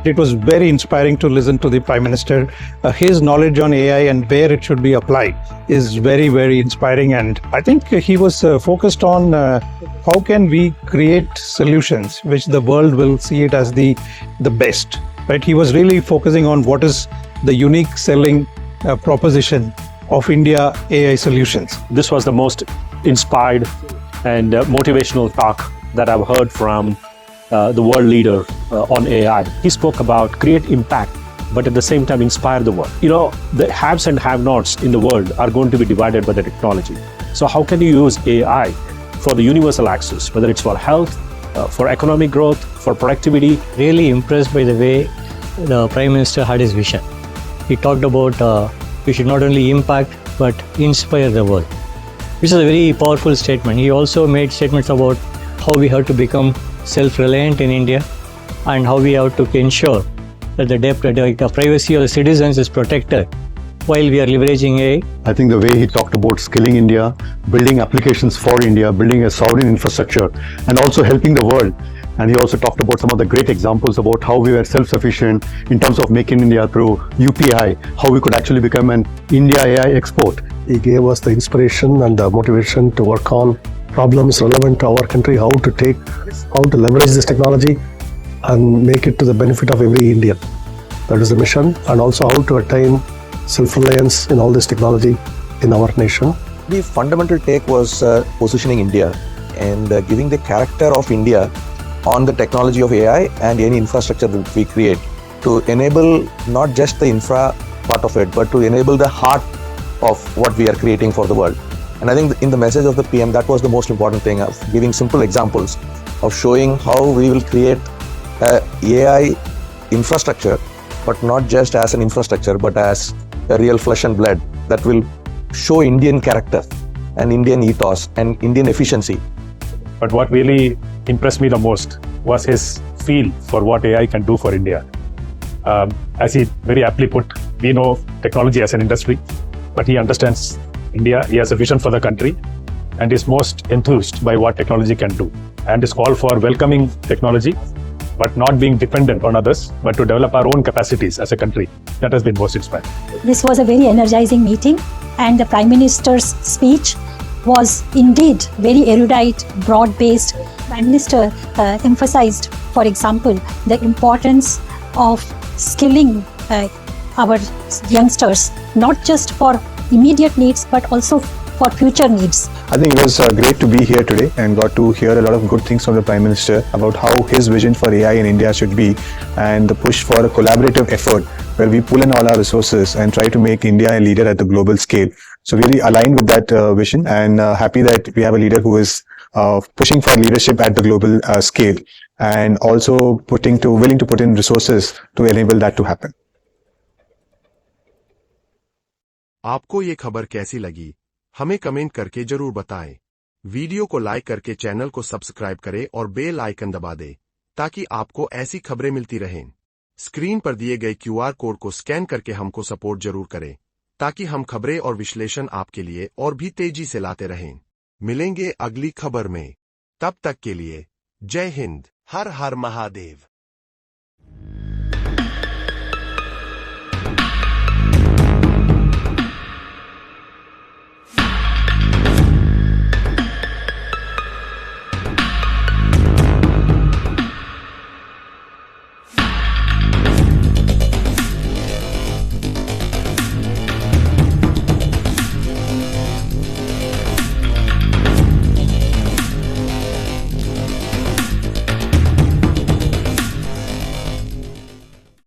It was very inspiring to listen to the Prime Minister. His knowledge on AI and where it should be applied is very, very inspiring. And I think he was focused on how can we create solutions which the world will see it as the best. Right? He was really focusing on what is the unique selling proposition of India AI solutions. This was the most inspired and motivational talk that I've heard from the world leader on AI. He spoke about create impact, but at the same time inspire the world. You know, the haves and have-nots in the world are going to be divided by the technology. So how can you use AI for the universal access, whether it's for health, for economic growth, for productivity? Really impressed by the way the Prime Minister had his vision. He talked about we should not only impact but inspire the world, which is a very powerful statement. He also made statements about how we have to become self-reliant in India and how we have to ensure that the privacy of the citizens is protected while we are leveraging AI. I think the way he talked about skilling India, building applications for India, building a sovereign infrastructure, and also helping the world. And he also talked about some of the great examples about how we were self-sufficient in terms of making India through UPI, how we could actually become an India AI export. He gave us the inspiration and the motivation to work on problems relevant to our country, how to leverage this technology and make it to the benefit of every Indian. That is the mission, and also how to attain self-reliance in all this technology in our nation. The fundamental take was positioning India and giving the character of India on the technology of AI and any infrastructure that we create to enable not just the infra part of it, but to enable the heart of what we are creating for the world. And I think in the message of the PM, that was the most important thing, of giving simple examples of showing how we will create AI infrastructure, but not just as an infrastructure, but as a real flesh and blood that will show Indian character and Indian ethos and Indian efficiency. But what really impressed me the most was his feel for what AI can do for India. As he very aptly put, we know technology as an industry, but he understands India, he has a vision for the country, and is most enthused by what technology can do. And his call for welcoming technology, but not being dependent on others, but to develop our own capacities as a country. That has been most inspiring. This was a very energizing meeting, and the Prime Minister's speech was indeed very erudite, broad-based. Prime Minister emphasized, for example, the importance of skilling our youngsters, not just for immediate needs, but also for future needs. I think it was great to be here today and got to hear a lot of good things from the Prime Minister about how his vision for AI in India should be, and the push for a collaborative effort where we pull in all our resources and try to make India a leader at the global scale. So really aligned with that vision, and happy that we have a leader who is pushing for leadership at the global scale, and also willing to put in resources to enable that to happen. आपको ये खबर कैसी लगी? हमें comment करके जरूर बताएं। Video को लाइक करके चैनल को सब्सक्राइब करें और बेल आइकन दबा दें, ताकि आपको ऐसी खबरें मिलती रहें। स्क्रीन पर दिए गए QR कोड को स्कैन करके हमको सपोर्ट जरूर करें, ताकि हम खबरें और विश्लेषण आपके लिए और भी तेजी से लाते रहें। मिलेंगे अगली खबर में। तब तक के लिए जय हिंद, हर हर महादेव।